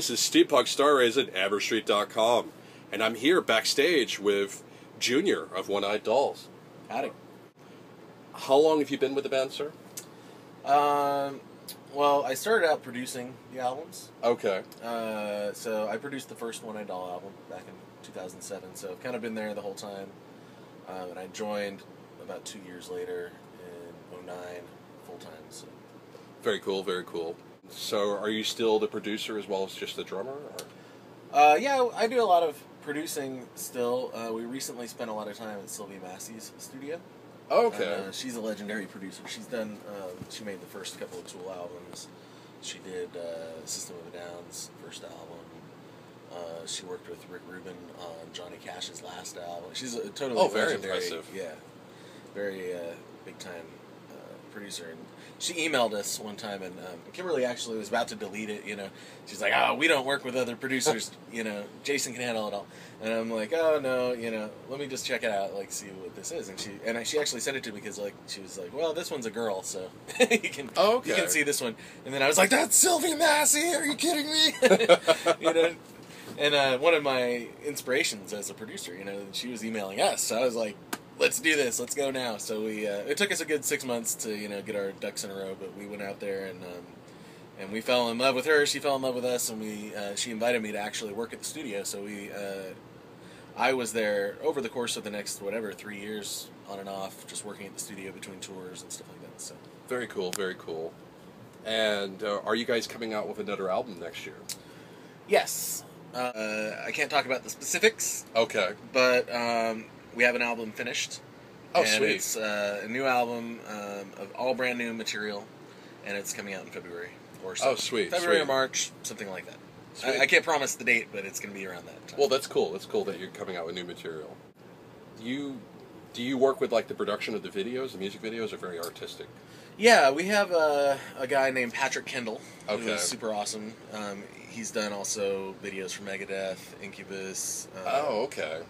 This is Steampunk Star Rays at AmberStreet.com, and I'm here backstage with Junior of One-Eyed Dolls. Howdy. How long have you been with the band, sir? Well, I started out producing the albums. Okay. So I produced the first One-Eyed Doll album back in 2007, so I've kind of been there the whole time. And I joined about 2 years later in 2009 full-time. So. Very cool, very cool. So are you still the producer as well as just the drummer? Or? Yeah, I do a lot of producing still. We recently spent a lot of time at Sylvia Massey's studio. Okay. She's a legendary producer. She's done. She made the first couple of Tool albums. She did System of a Down's first album. She worked with Rick Rubin on Johnny Cash's last album. She's a totally very legendary, impressive. Yeah, very big time producer. And she emailed us one time, and Kimberly actually was about to delete it. You know, she's like, "Oh, we don't work with other producers. You know, Jason can handle it all." And I'm like, "Oh no, you know, let me just check it out, like see what this is." And she actually sent it to me because like she was like, "Well, this one's a girl, so you can see this one." And then I was like, "That's Sylvia Massey? Are you kidding me?" You know. And one of my inspirations as a producer, you know, she was emailing us, so I was like, let's do this, let's go now. So we, it took us a good 6 months to, you know, get our ducks in a row, but we went out there and we fell in love with her, she fell in love with us, and she invited me to actually work at the studio, so I was there over the course of the next, 3 years, on and off, just working at the studio between tours and stuff like that, so. Very cool, very cool. And are you guys coming out with another album next year? Yes. I can't talk about the specifics. Okay. But we have an album finished. Oh, and sweet. It's a new album of all brand new material, and it's coming out in February. Or so. Oh, sweet. February sweet. or March, something like that. Sweet. I can't promise the date, but it's going to be around that time. Well, that's cool. That's cool that you're coming out with new material. Do you work with like the production of the videos? The music videos are very artistic. Yeah, we have a guy named Patrick Kendall, who Okay. is super awesome. He's done also videos for Megadeth, Incubus. Oh, okay.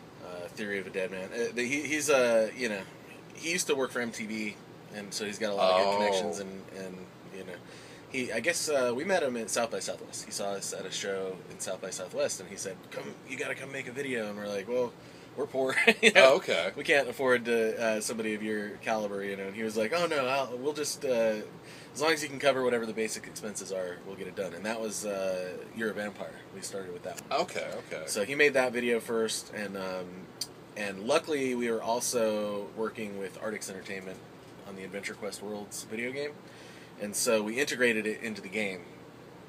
Theory of a Dead Man. He's you know, he used to work for MTV, and so he's got a lot of good connections. And you know, I guess we met him at South by Southwest. He saw us at a show in South by Southwest, and he said, "Come, you got to come make a video." And we're like, "Well, we're poor. You know? Oh, okay. We can't afford to somebody of your caliber, you know." And he was like, "Oh no, we'll just as long as you can cover whatever the basic expenses are, we'll get it done." And that was You're a Vampire. We started with that one. Okay, okay. So he made that video first, and luckily we were also working with Artix Entertainment on the Adventure Quest Worlds video game, and so we integrated it into the game.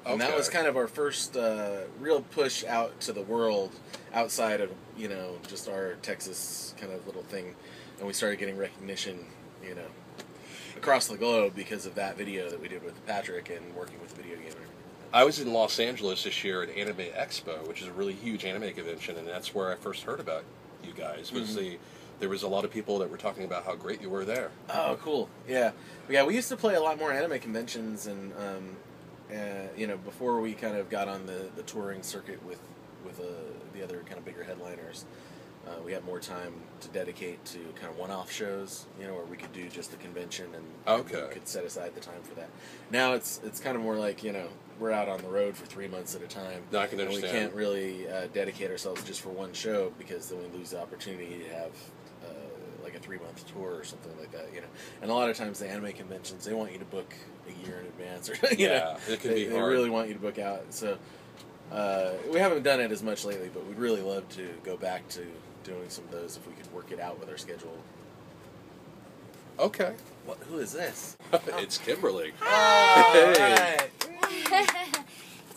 And that was kind of our first real push out to the world outside of, you know, just our Texas kind of little thing. And we started getting recognition, you know, across the globe because of that video that we did with Patrick and working with the video game and everything. I was in Los Angeles this year at Anime Expo, which is a really huge anime convention, and that's where I first heard about you guys. There was a lot of people that were talking about how great you were there. Oh, cool. Yeah. Yeah, we used to play a lot more anime conventions, and you know, before we kind of got on the touring circuit with the other kind of bigger headliners, we had more time to dedicate to kind of one-off shows, you know, where we could do just the convention and we could set aside the time for that. Now it's kind of more like, you know, we're out on the road for 3 months at a time. No, I can understand. And we can't really dedicate ourselves just for one show because then we lose the opportunity to have like a 3-month tour or something like that, you know. And a lot of times the anime conventions, they want you to book a year in advance, or you know, it can be hard. They really want you to book out. So we haven't done it as much lately, but we'd really love to go back to doing some of those if we could work it out with our schedule. Okay. What? Who is this? It's Kimberly. Oh, Hey. Right.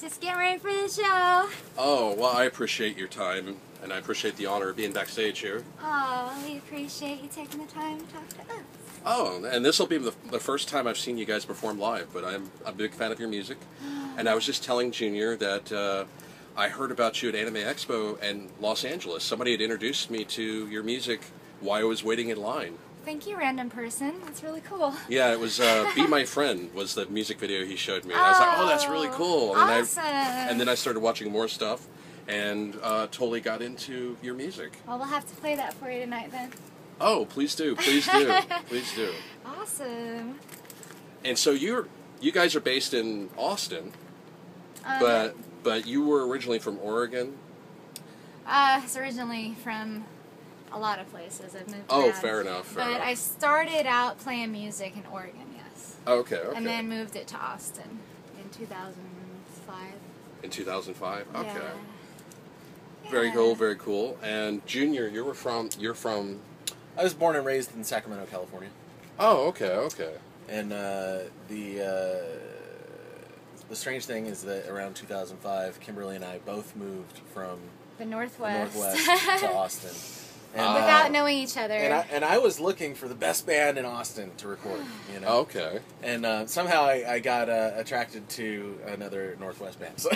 Just getting ready for the show. Oh, well, I appreciate your time, and I appreciate the honor of being backstage here. Oh, we appreciate you taking the time to talk to us. Oh, and this will be the first time I've seen you guys perform live, but I'm a big fan of your music. And I was just telling Junior that I heard about you at Anime Expo in Los Angeles. Somebody had introduced me to your music while I was waiting in line. Thank you, random person. That's really cool. Yeah, it was Be My Friend was the music video he showed me. And I was like, oh, that's really cool. And Awesome. Then I started watching more stuff and totally got into your music. Well, we'll have to play that for you tonight then. Oh, please do. Please do. Please do. Awesome. And so you guys are based in Austin, but But you were originally from Oregon? I was originally from a lot of places. I've moved Oh, around. fair enough. But I started out playing music in Oregon, yes. Okay, okay. And then moved it to Austin in 2005. In 2005? Okay. Yeah. Very Yeah. cool, very cool. And Junior, you're from... I was born and raised in Sacramento, California. Oh, okay, okay. And the strange thing is that around 2005, Kimberly and I both moved from The the Northwest. Northwest to Austin. And, Without knowing each other. and I was looking for the best band in Austin to record, you know. Okay. And somehow I got attracted to another Northwest band. So,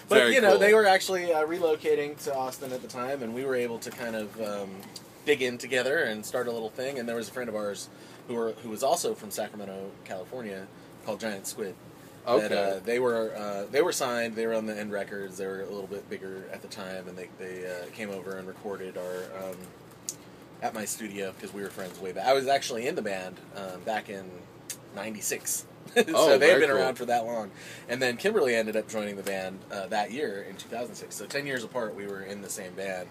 but Very you know, cool. they were actually relocating to Austin at the time, and we were able to kind of dig in together and start a little thing. And there was a friend of ours who was also from Sacramento, California, called Giant Squid. Okay. That, they were signed. They were on the End Records. They were a little bit bigger at the time, and they came over and recorded our at my studio because we were friends way back. I was actually in the band back in '96, so Oh, they had very been cool. around for that long. And then Kimberly ended up joining the band that year in 2006. So 10 years apart, we were in the same band.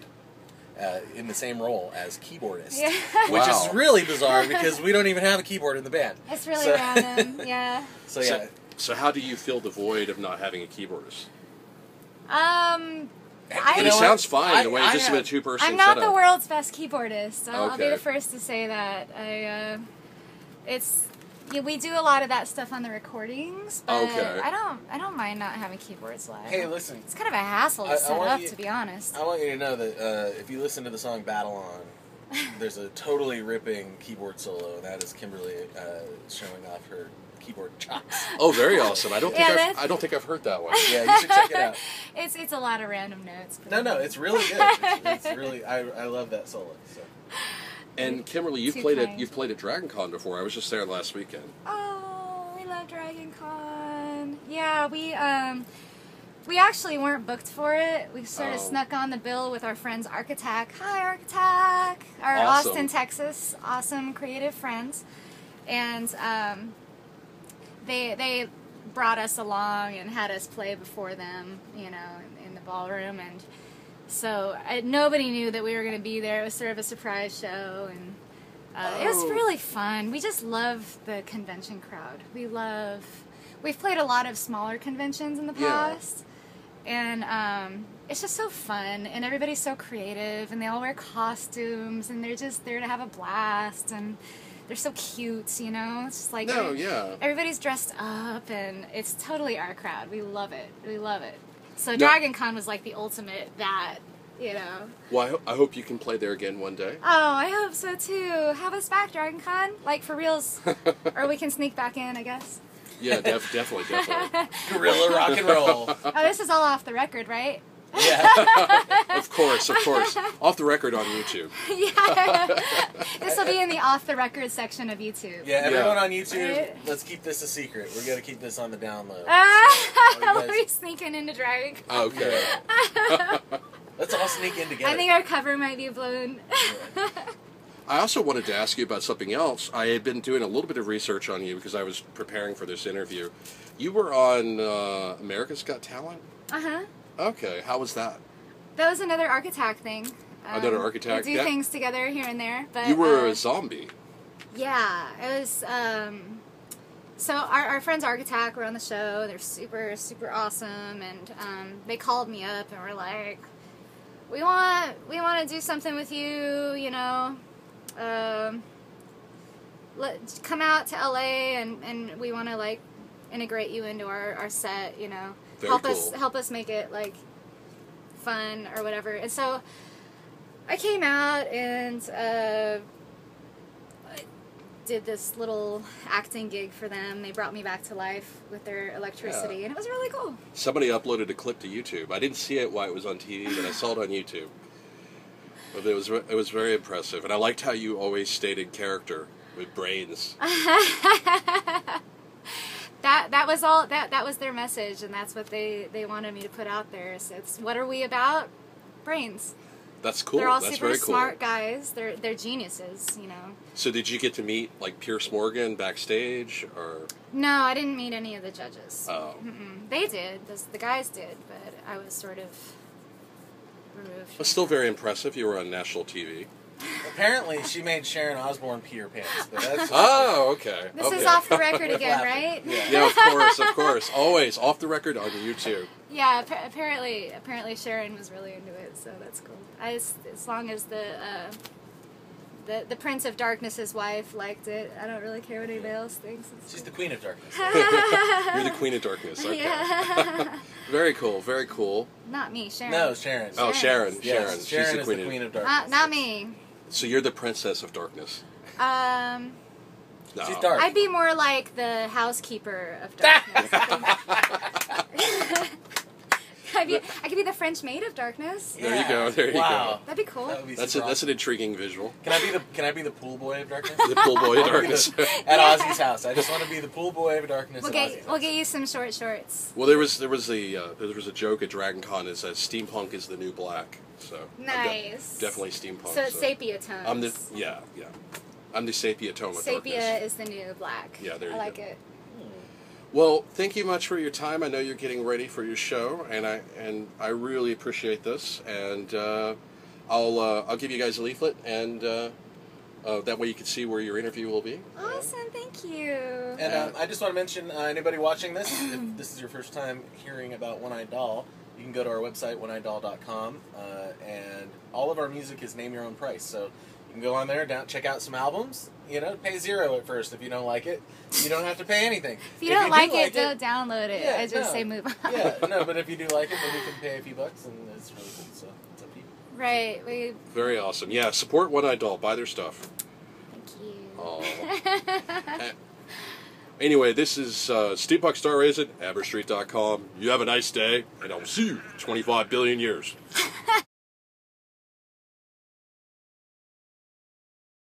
In the same role as keyboardist, Yeah. which Wow. is really bizarre because we don't even have a keyboard in the band. It's really So- random, yeah. So yeah, So how do you fill the void of not having a keyboardist? You It know sounds what? fine the way it's I just have- a two-person I'm not setup. the world's best keyboardist. I'll be Okay. the first to say that. We do a lot of that stuff on the recordings, but Okay. I don't mind not having keyboards live. Hey, listen. It's kind of a hassle to I set want up, you- to be honest. I want you to know that if you listen to the song Battle On, there's a totally ripping keyboard solo, and that is Kimberly showing off her keyboard chops. Oh, very awesome. I don't think Yeah, I don't think I've heard that one. Yeah, you should check it out. It's a lot of random notes. But No, it's really good. It's really, I love that solo. So. And Kimberly, you've Too played kind. you've played at Dragon Con before. I was just there last weekend. Oh, we love Dragon Con. Yeah, we actually weren't booked for it. We sort of Oh. snuck on the bill with our friends Architect. Hi, Architect! Our Awesome. Austin, Texas, awesome creative friends. And they brought us along and had us play before them, you know, in the ballroom. And so nobody knew that we were going to be there. It was sort of a surprise show, and it was Oh. really fun. We just love the convention crowd. We've played a lot of smaller conventions in the Yeah. past, and it's just so fun, and everybody's so creative, and they all wear costumes, and they're just there to have a blast, and they're so cute, you know? It's just like No, yeah. everybody's dressed up, and it's totally our crowd. We love it. We love it. So No. Dragon Con was like the ultimate that, you know. Well, I hope you can play there again one day. Oh, I hope so too. Have us back, Dragon Con. Like, for reals. Or we can sneak back in, I guess. Yeah, definitely. Guerrilla rock and roll. Oh, this is all off the record, right? Yeah. Of course. Off the record on YouTube. Yeah. This will be in the off the record section of YouTube. Yeah, everyone Yeah. on YouTube, Right. let's keep this a secret. We're going to keep this on the down low. We'll guys- be sneaking into Dragon Con. Okay. Let's all sneak in together. I think our cover might be blown. I also wanted to ask you about something else. I had been doing a little bit of research on you because I was preparing for this interview. You were on America's Got Talent? Uh-huh. Okay, how was that? That was another Architect thing. Another Architect, We do yeah. things together here and there. But, You were a zombie. Yeah, it was. So our friends Architect were on the show. They're super, super awesome, and they called me up and were like, "We want to do something with you. You know, come out to L.A. and we want to like integrate you into our set. You know, Very help us make it like fun or whatever." And so I came out and I did this little acting gig for them. They brought me back to life with their electricity, Yeah. and it was really cool. Somebody uploaded a clip to YouTube. I didn't see it while it was on TV, but I saw it on YouTube. But it was very impressive, and I liked how you always stayed in character with brains. That was all. That was their message, and that's what they wanted me to put out there. So it's what are we about? Brains. That's cool. They're all That's super very cool. smart guys. They're geniuses, you know. So did you get to meet like Pierce Morgan backstage, or? No, I didn't meet any of the judges. Oh. They did. The guys did, but I was sort of removed. But still very impressive. You were on national TV. Apparently, she made Sharon Osbourne pee her pants. But that's Oh, okay. This okay. is off the record again, right? Yeah, of course. Always off the record on YouTube. Yeah, apparently Sharon was really into it, so that's cool. As long as the Prince of Darkness's wife liked it, I don't really care what anybody else thinks. She's the Queen of Darkness. You're the Queen of Darkness. Okay. Yeah. Very cool. Very cool. Not me, Sharon. No, Sharon. Oh, Sharon. Yes, Sharon She's is the Queen of Darkness. Not me. So you're the Princess of Darkness. No. She's dark. I'd be more like the housekeeper of darkness. I could be the French maid of darkness. There you go. There you Wow. That'd be cool. That would be That's super an awesome. intriguing visual. Can I be the pool boy of darkness? The pool boy of darkness. At Ozzy's house. I just want to be the pool boy of darkness. We'll at Ozzy's get you some short shorts. Well, there was a joke at Dragon Con is that steampunk is the new black. So I'm Nice. definitely steampunk. So it's sepia tones. I'm the I'm the sepia tone of Sepia darkness. is the new black. Yeah, there you I like go. it. Well, thank you much for your time. I know you're getting ready for your show, and I really appreciate this. And I'll give you guys a leaflet, and that way you can see where your interview will be. Awesome, thank you. And I just want to mention, anybody watching this, if this is your first time hearing about One-Eyed Doll, you can go to our website, oneeyeddall.com, and all of our music is name your own price. So you can go on there, check out some albums. You know, pay $0 at first if you don't like it. You don't have to pay anything. If you don't like it, don't download it. Yeah, I just say move on. Yeah, no, but if you do like it, then you can pay a few bucks, and it's really cool. So it's up to you. Right. Very awesome. Yeah, support One-Eyed Doll. Buy their stuff. Thank you. Oh. Anyway, this is Steampunk Star Raisin, AberStreet.com. You have a nice day, and I'll see you in 25 billion years.